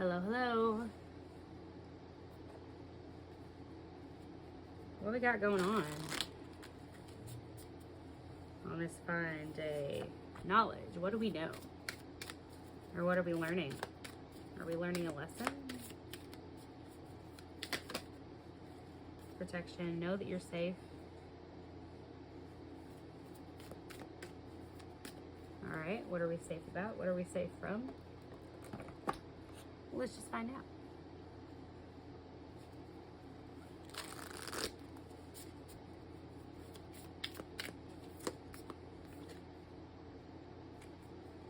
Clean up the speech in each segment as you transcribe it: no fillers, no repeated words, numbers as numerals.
Hello, hello. What we got going on this fine day? Knowledge. What do we know? Or what are we learning? Are we learning a lesson? Protection. Know that you're safe. All right. What are we safe about? What are we safe from? Let's just find out.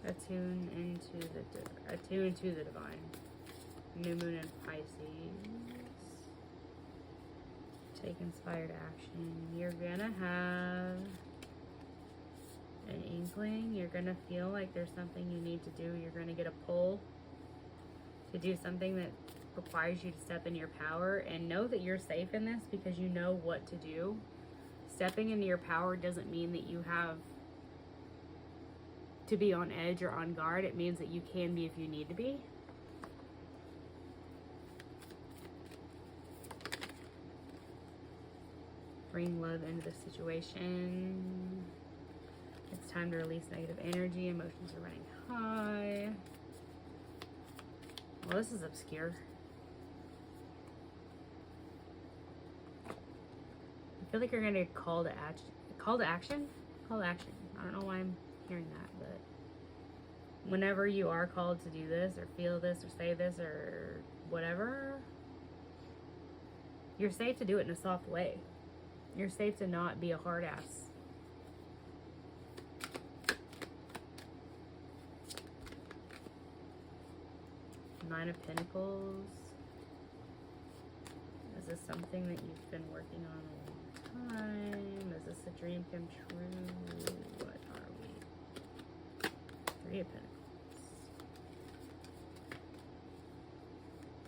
Attune to the divine. New moon in Pisces. Take inspired action. You're gonna have an inkling. You're gonna feel like there's something you need to do. You're gonna get a pull to do something that requires you to step in your power, and know that you're safe in this because you know what to do. Stepping into your power doesn't mean that you have to be on edge or on guard. It means that you can be if you need to be. Bring love into the situation. It's time to release negative energy. Emotions are running high. Well, this is obscure. I feel like you're gonna call to action. Call to action? Call to action. I don't know why I'm hearing that, but whenever you are called to do this or feel this or say this or whatever, you're safe to do it in a soft way. You're safe to not be a hard ass. Nine of Pentacles. Is this something that you've been working on a long time? Is this a dream come true? What are we? Three of Pentacles.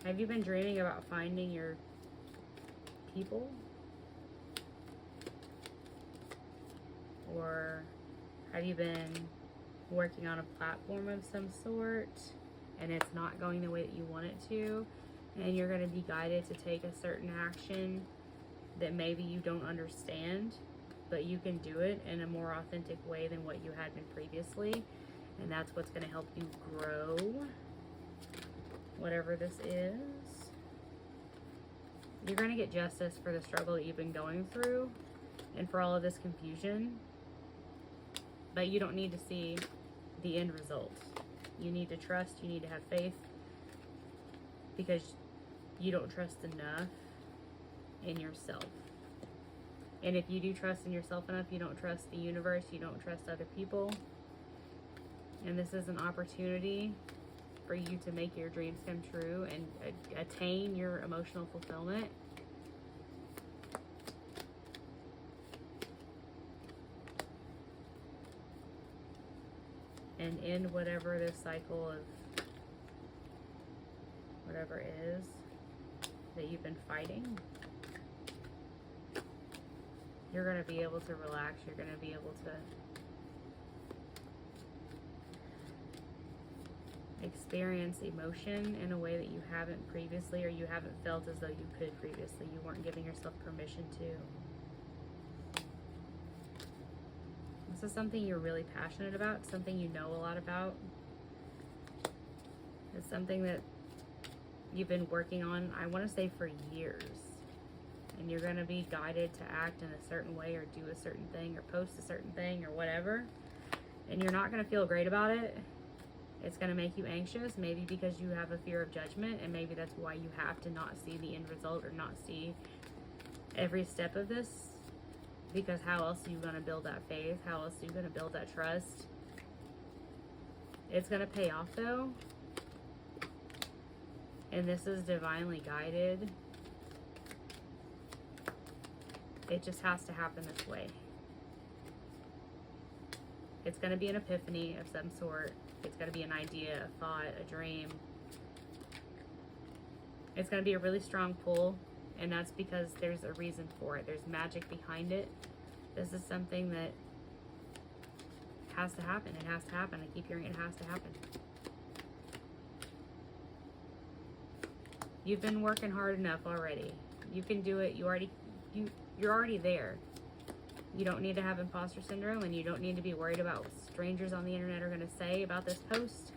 Have you been dreaming about finding your people? Or have you been working on a platform of some sort and it's not going the way that you want it to, and you're going to be guided to take a certain action that maybe you don't understand, but you can do it in a more authentic way than what you had been previously, and that's what's going to help you grow, whatever this is. You're going to get justice for the struggle that you've been going through and for all of this confusion, but you don't need to see the end result. You need to trust, you need to have faith, because you don't trust enough in yourself. And if you do trust in yourself enough, you don't trust the universe, you don't trust other people. And this is an opportunity for you to make your dreams come true and attain your emotional fulfillment. And end whatever this cycle of whatever it is that you've been fighting. You're going to be able to relax. You're going to be able to experience emotion in a way that you haven't previously, or you haven't felt as though you could previously. You weren't giving yourself permission to. This is something you're really passionate about, something you know a lot about. It's something that you've been working on, I want to say, for years. And you're going to be guided to act in a certain way, or do a certain thing, or post a certain thing, or whatever. And you're not going to feel great about it. It's going to make you anxious, maybe because you have a fear of judgment, and maybe that's why you have to not see the end result or not see every step of this. Because how else are you going to build that faith? How else are you going to build that trust? It's going to pay off, though. And this is divinely guided. It just has to happen this way. It's going to be an epiphany of some sort. It's going to be an idea, a thought, a dream. It's going to be a really strong pull. And that's because there's a reason for it. There's magic behind it. This is something that has to happen. It has to happen. I keep hearing it has to happen. You've been working hard enough already. You can do it. You're already there. You don't need to have imposter syndrome, and you don't need to be worried about what strangers on the internet are going to say about this post.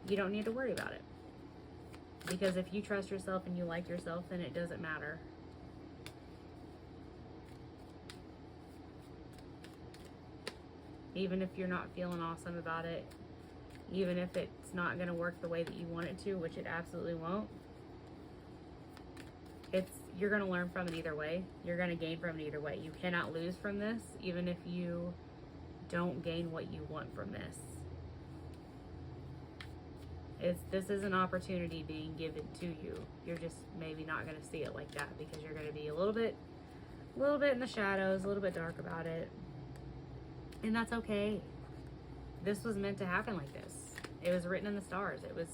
You don't need to worry about it. Because if you trust yourself and you like yourself, then it doesn't matter. Even if you're not feeling awesome about it, even if it's not going to work the way that you want it to, which it absolutely won't, you're going to learn from it either way. You're going to gain from it either way. You cannot lose from this, even if you don't gain what you want from this. This is an opportunity being given to you. You're just maybe not going to see it like that, because you're going to be a little bit in the shadows, a little bit dark about it. And that's okay. This was meant to happen like this. It was written in the stars. It was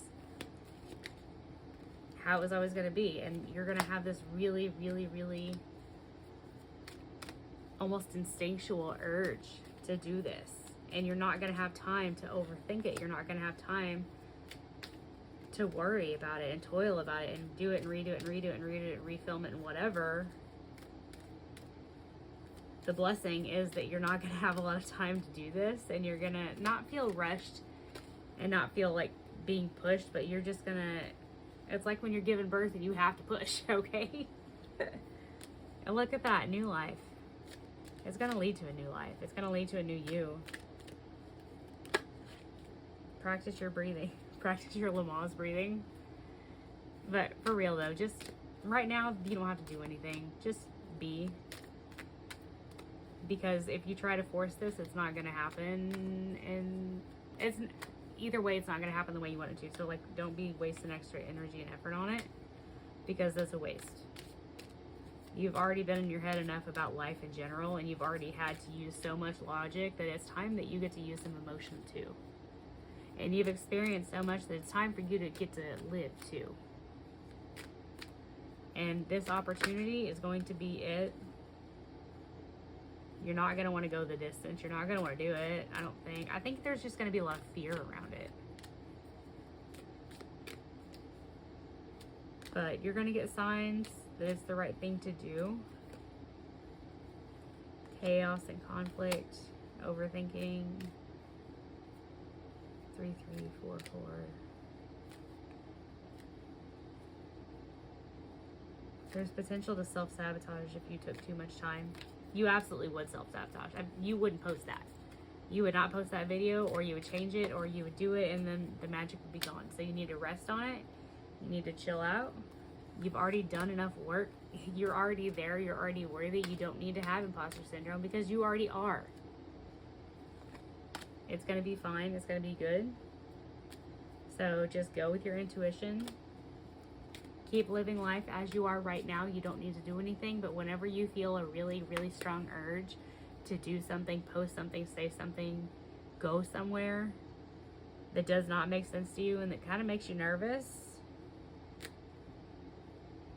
how it was always going to be. And you're going to have this really, really, really almost instinctual urge to do this. And you're not going to have time to overthink it. You're not going to have time to worry about it and toil about it and do it and redo it and redo it and redo it and refilm it and whatever. The blessing is that you're not going to have a lot of time to do this, and you're going to not feel rushed and not feel like being pushed, but you're just going to, it's like when you're giving birth and you have to push, okay? And look at that, new life. It's going to lead to a new life. It's going to lead to a new you. Practice your breathing. Practice your Lamaze breathing. But for real though, just right now, you don't have to do anything. Just be. Because if you try to force this, it's not going to happen. And it's either way, it's not going to happen the way you want it to. So like, don't be wasting extra energy and effort on it, because that's a waste. You've already been in your head enough about life in general, and you've already had to use so much logic that it's time that you get to use some emotion too. And you've experienced so much that it's time for you to get to live too. And this opportunity is going to be it. You're not going to want to go the distance. You're not going to want to do it, I don't think. I think there's just going to be a lot of fear around it. But you're going to get signs that it's the right thing to do. Chaos and conflict, overthinking. 3, 3, 4, 4. There's potential to self-sabotage if you took too much time. You absolutely would self-sabotage. You wouldn't post that. You would not post that video, or you would change it, or you would do it, and then the magic would be gone. So you need to rest on it. You need to chill out. You've already done enough work. You're already there. You're already worthy. You don't need to have imposter syndrome, because you already are. It's going to be fine. It's going to be good. So just go with your intuition. Keep living life as you are right now. You don't need to do anything, but whenever you feel a really, really strong urge to do something, post something, say something, go somewhere that does not make sense to you and that kind of makes you nervous,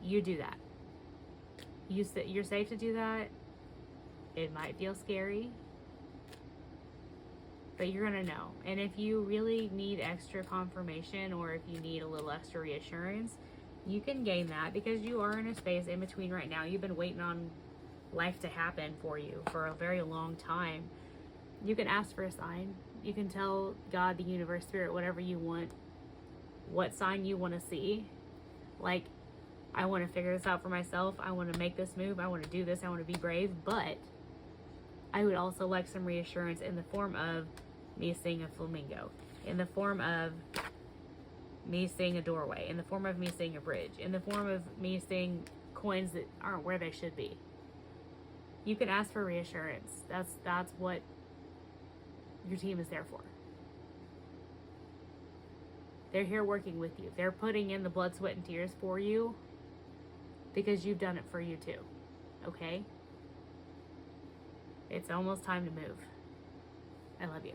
you do that. You're safe to do that. It might feel scary, but you're going to know. And if you really need extra confirmation, or if you need a little extra reassurance, you can gain that, because you are in a space in between right now. You've been waiting on life to happen for you for a very long time. You can ask for a sign. You can tell God, the universe, spirit, whatever you want, what sign you want to see. Like, I want to figure this out for myself. I want to make this move. I want to do this. I want to be brave. But I would also like some reassurance in the form of me seeing a flamingo, in the form of me seeing a doorway, in the form of me seeing a bridge, in the form of me seeing coins that aren't where they should be. You can ask for reassurance. That's what your team is there for. They're here working with you. They're putting in the blood, sweat, and tears for you, because you've done it for you too. Okay? It's almost time to move. I love you.